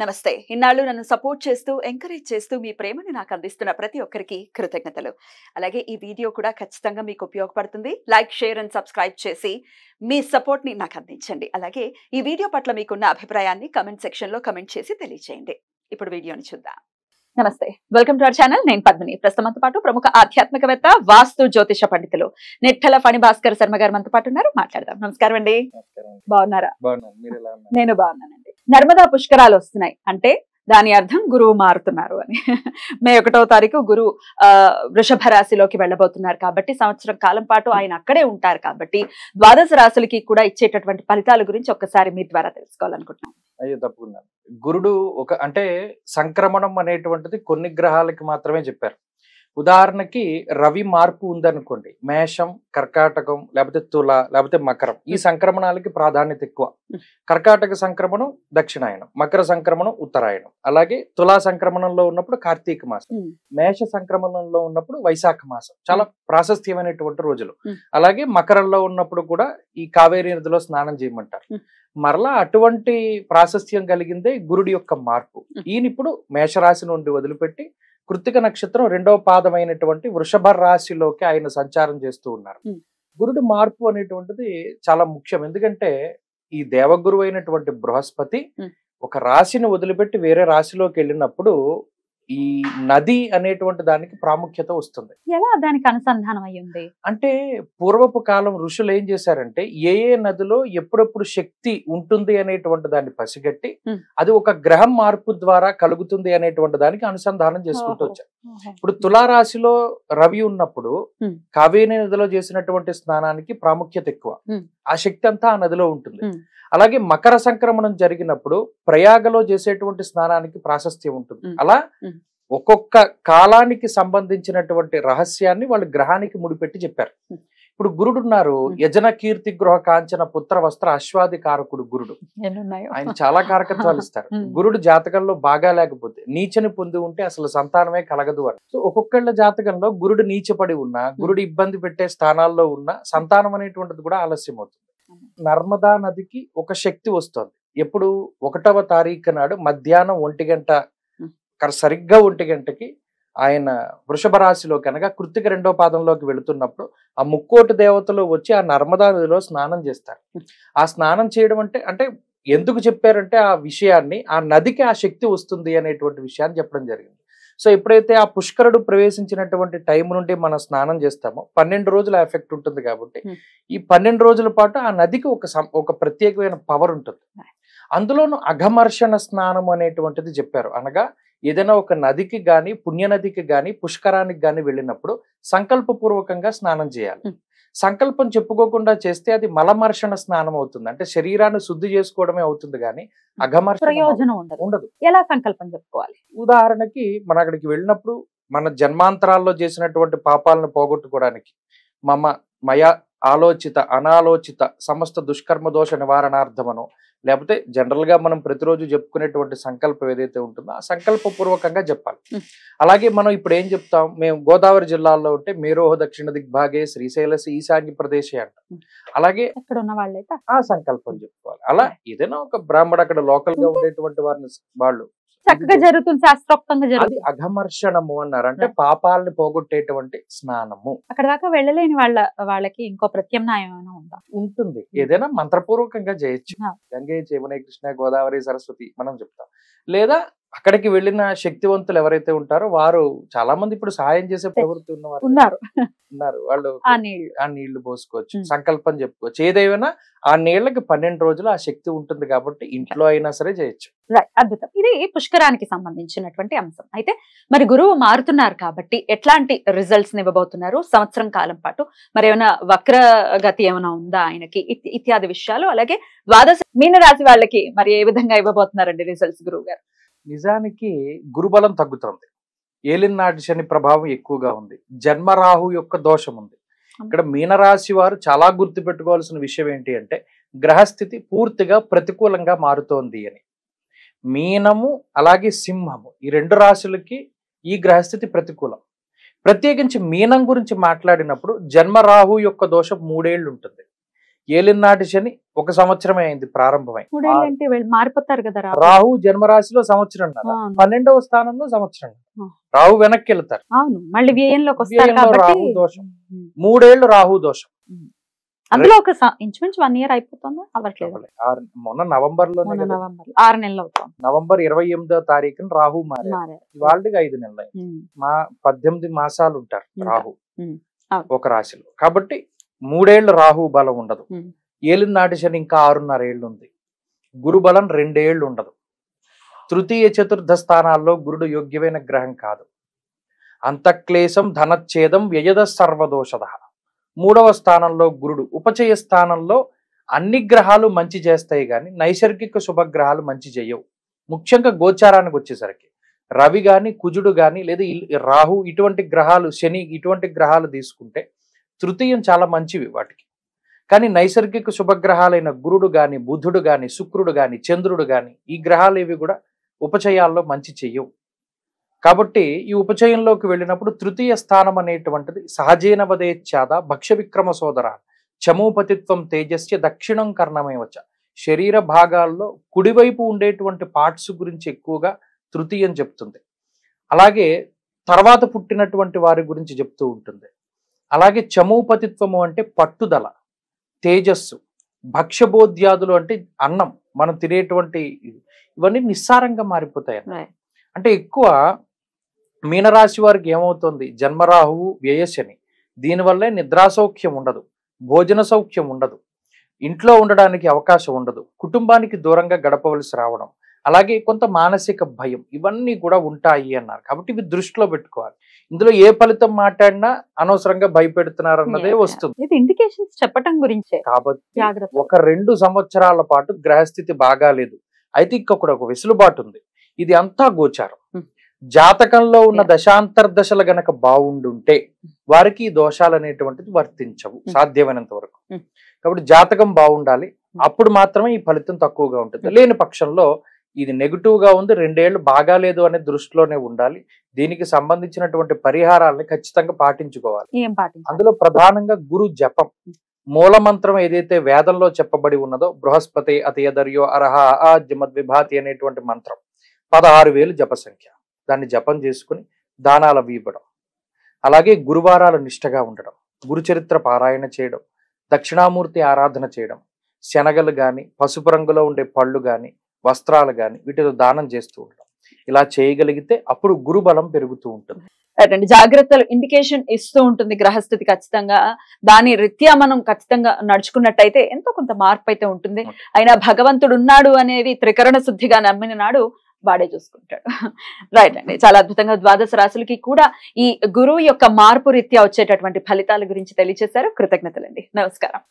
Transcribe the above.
నమస్తే. ఇన్నాళ్ళు నన్ను సపోర్ట్ చేస్తూ, ఎంకరేజ్ చేస్తూ మీ ప్రేమని నాకు అందిస్తున్న ప్రతి ఒక్కరికి కృతజ్ఞతలు. అలాగే ఈ వీడియో కూడా ఖచ్చితంగా మీకు ఉపయోగపడుతుంది. లైక్, షేర్ అండ్ సబ్స్క్రైబ్ చేసి మీ సపోర్ట్‌ని నాకు అందించండి. అలాగే ఈ వీడియో పట్ల మీకున్న అభిప్రాయాన్ని కామెంట్ సెక్షన్‌లో కామెంట్ చేసి తెలియజేయండి. ఇప్పుడు వీడియోని చూద్దాం. నమస్తే. Welcome to our channel. నేను పద్మిని. ప్రస్తుతం మనతో పాటు ప్రముఖ ఆధ్యాత్మికవేత్త, వాస్తు జ్యోతిష పండితులు నెట్టెల ఫణి భాస్కర్ శర్మ గారు మనతో పాటు ఉన్నారు. మాట్లాడదాం. నమస్కారం అండి. బాగున్నారా? నేను బాగున్నానండి. నర్మదా పుష్కరాలు వస్తున్నాయి అంటే దాని అర్థం గురువు మారుతున్నారు అని. మే 1వ తారీఖు గురువు వృషభ రాశిలోకి వెళ్ళబోతున్నారు కాబట్టి సంవత్సరం కాలం పాటు ఆయన అక్కడే ఉంటారు కాబట్టి ద్వాదశ రాశులకి కూడా ఇచ్చేటటువంటి ఫలితాల గురించి ఒక్కసారి మీ ద్వారా తెలుసుకోవాలనుకుంటున్నాను. అయ్యో తప్పకుండా. గురుడు అంటే సంక్రమణం అనేటువంటిది కొన్ని గ్రహాలకి మాత్రమే చెప్పారు. ఉదాహరణకి రవి మార్పు ఉందనుకోండి, మేషం, కర్కాటకం, లేకపోతే తుల, లేకపోతే మకరం, ఈ సంక్రమణాలకి ప్రాధాన్యత ఎక్కువ. కర్కాటక సంక్రమణం దక్షిణాయనం, మకర సంక్రమణం ఉత్తరాయణం, అలాగే తులా సంక్రమణంలో ఉన్నప్పుడు కార్తీక మాసం, మేష సంక్రమణంలో ఉన్నప్పుడు వైశాఖ మాసం, చాలా ప్రాశస్త్యమైనటువంటి రోజులు. అలాగే మకరంలో ఉన్నప్పుడు కూడా ఈ కావేరీ నదిలో స్నానం చేయమంటారు. మరలా అటువంటి ప్రాశస్త్యం కలిగిందే గురుడి యొక్క మార్పు. ఈయన ఇప్పుడు మేషరాశి నుండి వదిలిపెట్టి కృత్తిక నక్షత్రం 2వ పాదమైనటువంటి వృషభ రాశిలోకి ఆయన సంచారం చేస్తూ ఉన్నారు. గురుడి మార్పు అనేటువంటిది చాలా ముఖ్యం. ఎందుకంటే ఈ దేవగురువు అయినటువంటి బృహస్పతి ఒక రాశిని వదిలిపెట్టి వేరే రాశిలోకి వెళ్ళినప్పుడు ఈ నది అనేటువంటి దానికి ప్రాముఖ్యత వస్తుంది. ఎలా దానికి అనుసంధానం అయ్యింది అంటే పూర్వపు కాలం ఋషులు ఏం చేశారంటే ఏ నదిలో ఎప్పుడెప్పుడు శక్తి ఉంటుంది అనేటువంటి దాన్ని పసిగట్టి అది ఒక గ్రహం మార్పు ద్వారా కలుగుతుంది అనేటువంటి దానికి అనుసంధానం చేసుకుంటూ వచ్చారు. ఇప్పుడు తులారాశిలో రవి ఉన్నప్పుడు కావేరీ నదిలో చేసినటువంటి స్నానానికి ప్రాముఖ్యత ఎక్కువ. ఆ శక్తి అంతా ఆ నదిలో ఉంటుంది. అలాగే మకర సంక్రమణం జరిగినప్పుడు ప్రయాగలో చేసేటువంటి స్నానానికి ప్రాశస్త్యం ఉంటుంది. అలా ఒక్కొక్క కాలానికి సంబంధించినటువంటి రహస్యాన్ని వాళ్ళు గ్రహానికి ముడిపెట్టి చెప్పారు. ఇప్పుడు గురుడు ఉన్నారు, యజన కీర్తి గృహ కాంచన పుత్ర వస్త్ర అశ్వాది కారకుడు గురుడు. ఆయన చాలా కారకత్వాలు ఇస్తారు. గురుడు జాతకంలో బాగా లేకపోతే నీచని పొంది ఉంటే అసలు సంతానమే కలగదు అని. సో ఒక్కొక్కళ్ళ జాతకంలో గురుడు నీచపడి ఉన్నా, గురుడు ఇబ్బంది పెట్టే స్థానాల్లో ఉన్న సంతానం అనేటువంటిది కూడా ఆలస్యం అవుతుంది. నర్మదా నదికి ఒక శక్తి వస్తుంది. ఎప్పుడు 1వ తారీఖు నాడు మధ్యాహ్నం 1 గంట, సరిగ్గా 1 గంటకి ఆయన వృషభ రాశిలో కనుక కృత్తిక 2వ పాదంలోకి వెళుతున్నప్పుడు ఆ ముక్కోటి దేవతలు వచ్చి ఆ నర్మదా నదిలో స్నానం చేస్తారు. ఆ స్నానం చేయడం అంటే ఎందుకు చెప్పారంటే ఆ విషయాన్ని, ఆ నదికి ఆ శక్తి వస్తుంది అనేటువంటి విషయాన్ని చెప్పడం జరిగింది. సో ఎప్పుడైతే ఆ పుష్కరుడు ప్రవేశించినటువంటి టైం నుండి మనం స్నానం చేస్తామో 12 రోజుల ఎఫెక్ట్ ఉంటుంది. కాబట్టి ఈ 12 రోజుల పాటు ఆ నదికి ఒక ప్రత్యేకమైన పవర్ ఉంటుంది. అందులోనూ అఘమర్షణ స్నానం అనేటువంటిది చెప్పారు. అనగా ఏదైనా ఒక నదికి గాని, పుణ్యనదికి గాని, పుష్కరానికి గాని వెళ్ళినప్పుడు సంకల్పపూర్వకంగా స్నానం చేయాలి. సంకల్పం చెప్పుకోకుండా చేస్తే అది మలమర్షణ స్నానం అవుతుంది. అంటే శరీరాన్ని శుద్ధి చేసుకోవడమే అవుతుంది కానీ అఘమర్షణ ప్రయోజనం ఉండదు. ఎలా సంకల్పం చెప్పుకోవాలి? ఉదాహరణకి మనం అక్కడికి వెళ్ళినప్పుడు మన జన్మాంతరాల్లో చేసినటువంటి పాపాలను పోగొట్టుకోవడానికి మయ ఆలోచిత అనాలోచిత సమస్త దుష్కర్మ దోష నివారణార్థమనో, లేకపోతే జనరల్ గా మనం ప్రతిరోజు చెప్పుకునేటువంటి సంకల్పం ఏదైతే ఉంటుందో ఆ సంకల్పపూర్వకంగా చెప్పాలి. అలాగే మనం ఇప్పుడు ఏం చెప్తాం, మేము గోదావరి జిల్లాలో ఉంటే మేరోహ దక్షిణ దిగ్భాగే శ్రీశైలసి ఈశాన్య ప్రదేశే అంటాం. అలాగే అక్కడ ఉన్న వాళ్ళైతే ఆ సంకల్పం చెప్పుకోవాలి. అలా ఏదైనా ఒక బ్రాహ్మడు అక్కడ లోకల్ గా ఉండేటువంటి వారిని వాళ్ళు చక్కగా జరుగుతుంది, శాస్త్రోక్తంగా జరుగుతుంది. అది అఘమర్షణము అన్నారు. అంటే పాపాలని పోగొట్టేటువంటి స్నానము. అక్కడ దాకా వెళ్ళలేని వాళ్ళకి ఇంకో ప్రత్యామ్నాయం ఏమైనా ఉందా? ఉంటుంది. ఏదైనా మంత్రపూర్వకంగా చేయొచ్చు. గంగే యమునే కృష్ణ గోదావరి సరస్వతి మనం చెప్తాం. లేదా అక్కడికి వెళ్ళిన శక్తివంతులు ఎవరైతే ఉంటారో వారు చాలా మంది ఇప్పుడు సహాయం చేసే ప్రవృత్తి ఉన్నారు. వాళ్ళు ఆ నీళ్లు పోసుకోవచ్చు, సంకల్పం చెప్పుకోవచ్చు. ఏదైనా ఆ నీళ్లకి 12 రోజులు ఆ శక్తి ఉంటుంది కాబట్టి ఇంట్లో అయినా సరే చేయొచ్చు. అద్భుతం. ఇది పుష్కరానికి సంబంధించినటువంటి అంశం. అయితే మరి గురువు మారుతున్నారు కాబట్టి ఎట్లాంటి రిజల్ట్స్ ఇవ్వబోతున్నారు సంవత్సరం కాలం పాటు? మరి ఏమైనా వక్రగతి ఏమైనా ఉందా ఆయనకి? ఇత్యాది విషయాలు. అలాగే ద్వాదశ మీనరాశి వాళ్ళకి మరి ఏ విధంగా ఇవ్వబోతున్నారండి రిజల్ట్స్ గురువు గారు? నిజానికి గురుబలం తగ్గుతుంది. ఏలినాటి శని ప్రభావం ఎక్కువగా ఉంది. జన్మరాహు యొక్క దోషం ఉంది. ఇక్కడ మీనరాశి వారు చాలా గుర్తు పెట్టుకోవాల్సిన విషయం ఏంటి అంటే గ్రహస్థితి పూర్తిగా ప్రతికూలంగా మారుతోంది అని. మీనము అలాగే సింహము ఈ 2 రాశులకి ఈ గ్రహస్థితి ప్రతికూలం. ప్రత్యేకించి మీనం గురించి మాట్లాడినప్పుడు జన్మరాహు యొక్క దోషం 3 ఏళ్ళు ఉంటుంది. ఏలినాటి శని 1 సంవత్సరమే అయింది ప్రారంభమై. 3 ఏళ్ళు అంటే మారిపోతారు కదా రాహు జన్మరాశిలో సంవత్సరం, 12వ స్థానంలో సంవత్సరం. రాహు వెనక్కి వెళ్తారు. అవును, మళ్ళీ వ్యయంలోకి వస్తారు కాబట్టి రాహు దోషం. 3 ఏళ్ళు రాహు దోషం. అందులో ఒక ఇంచుమించు 1 ఇయర్ అయిపోతుందా? అవ్వట్లేదు. మొన్న నవంబర్ లో 6 నెలలు అవుతుంది. నవంబర్ 28వ తారీఖున రాహు మారారు. ఇవాళకి 5 నెలలు. 18 మాసాలు ఉంటారు రాహు ఒక రాశిలో. కాబట్టి 3 ఏళ్ళు రాహు బలం ఉండదు. ఏలినాటి శని ఇంకా 6.5 ఏళ్ళు ఉంది. గురు బలం 2 ఏళ్ళు ఉండదు. తృతీయ చతుర్థ స్థానాల్లో గురుడు యోగ్యమైన గ్రహం కాదు. అంతఃక్లేశం ధనచ్ఛేదం వ్యయద సర్వదోషద. 3వ స్థానంలో గురుడు. ఉపచయ స్థానంలో అన్ని గ్రహాలు మంచి చేస్తాయి కానీ నైసర్గిక శుభగ్రహాలు మంచి చేయవు. ముఖ్యంగా గోచారానికి వచ్చేసరికి రవి గాని కుజుడు గాని లేదా రాహు ఇటువంటి గ్రహాలు, శని ఇటువంటి గ్రహాలు తీసుకుంటే తృతీయం చాలా మంచివి వాటికి. కానీ నైసర్గిక శుభగ్రహాలైన గురుడు గాని బుధుడు గాని శుక్రుడు గాని చంద్రుడు గాని ఈ గ్రహాలు ఏవి కూడా ఉపచయాల్లో మంచి చెయ్యవు. కాబట్టి ఈ ఉపచయంలోకి వెళ్ళినప్పుడు తృతీయ స్థానం అనేటువంటిది సహజేన వదేచ్ఛాద భక్ష్య విక్రమ సోదర చమూపతిత్వం తేజస్య దక్షిణం కర్ణమే వచ్చ. శరీర భాగాల్లో కుడివైపు ఉండేటువంటి పార్ట్స్ గురించి ఎక్కువగా తృతీయం చెప్తుంది. అలాగే తర్వాత పుట్టినటువంటి వారి గురించి చెప్తూ ఉంటుంది. అలాగే చమూపతిత్వము అంటే పట్టుదల, తేజస్సు, భక్ష్యబోధ్యాదులు అంటే అన్నం, మనం తినేటువంటి ఇవన్నీ నిస్సారంగా మారిపోతాయి. అంటే ఎక్కువ మీనరాశి వారికి ఏమవుతుంది, జన్మరాహువు వ్యయశని, దీనివల్లే నిద్రాసౌఖ్యం ఉండదు, భోజన సౌఖ్యం ఉండదు, ఇంట్లో ఉండడానికి అవకాశం ఉండదు, కుటుంబానికి దూరంగా గడపవలసి రావడం, అలాగే కొంత మానసిక భయం, ఇవన్నీ కూడా ఉంటాయి అన్నారు. కాబట్టి ఇవి దృష్టిలో పెట్టుకోవాలి. ఇందులో ఏ ఫలితం మాట్లాడినా అనవసరంగా భయపెడుతున్నారు అన్నదే వస్తుంది. ఇండికేషన్స్ చెప్పటం గురించే. కాబట్టి ఒక 2 సంవత్సరాల పాటు గ్రహస్థితి బాగాలేదు, అయితే ఇక్కడ ఒక వెసులుబాటు ఉంది. ఇది అంతా గోచారం. జాతకంలో ఉన్న దశాంతర్దశలు గనక బాగుండుంటే వారికి ఈ దోషాలు అనేటువంటిది వర్తించవు సాధ్యమైనంత వరకు. కాబట్టి జాతకం బాగుండాలి, అప్పుడు మాత్రమే ఈ ఫలితం తక్కువగా ఉంటుంది. లేని పక్షంలో ఇది నెగిటివ్ గా ఉంది, 2 ఏళ్ళు బాగాలేదు అనే దృష్టిలోనే ఉండాలి. దీనికి సంబంధించినటువంటి పరిహారాలని ఖచ్చితంగా పాటించుకోవాలి. అందులో ప్రధానంగా గురు జపం, మూల మంత్రం ఏదైతే వేదంలో చెప్పబడి ఉన్నదో బృహస్పతి అతయదర్యో అర్హ జమద్విభాతి అనేటువంటి మంత్రం 16,000 జప సంఖ్య. దాన్ని జపం చేసుకుని దానాలు ఇవ్వడం, అలాగే గురువారాలు నిష్టగా ఉండడం, గురుచరిత్ర పారాయణ చేయడం, దక్షిణామూర్తి ఆరాధన చేయడం, శనగలు గాని పసుపు రంగులో ఉండే పళ్ళు గాని వస్త్రాలు గాని వీటితో దానం చేస్తూ ఉండడం, ఇలా చేయగలిగితే అప్పుడు గురుబలం పెరుగుతూ ఉంటుంది. జాగ్రత్తలు ఇండికేషన్ ఇస్తూ ఉంటుంది గ్రహస్థితి. ఖచ్చితంగా దాని రీత్యా మనం ఖచ్చితంగా నడుచుకున్నట్టయితే ఎంతో కొంత మార్పు అయితే ఉంటుంది. అయినా భగవంతుడు ఉన్నాడు అనేది త్రికరణ శుద్ధిగా నమ్మిన నాడు వాడే చూసుకుంటాడు. రైట్ అండి, చాలా అద్భుతంగా ద్వాదశ రాశులకి కూడా ఈ గురువు యొక్క మార్పు రీత్యా వచ్చేటటువంటి ఫలితాల గురించి తెలియజేశారు. కృతజ్ఞతలండి. నమస్కారం.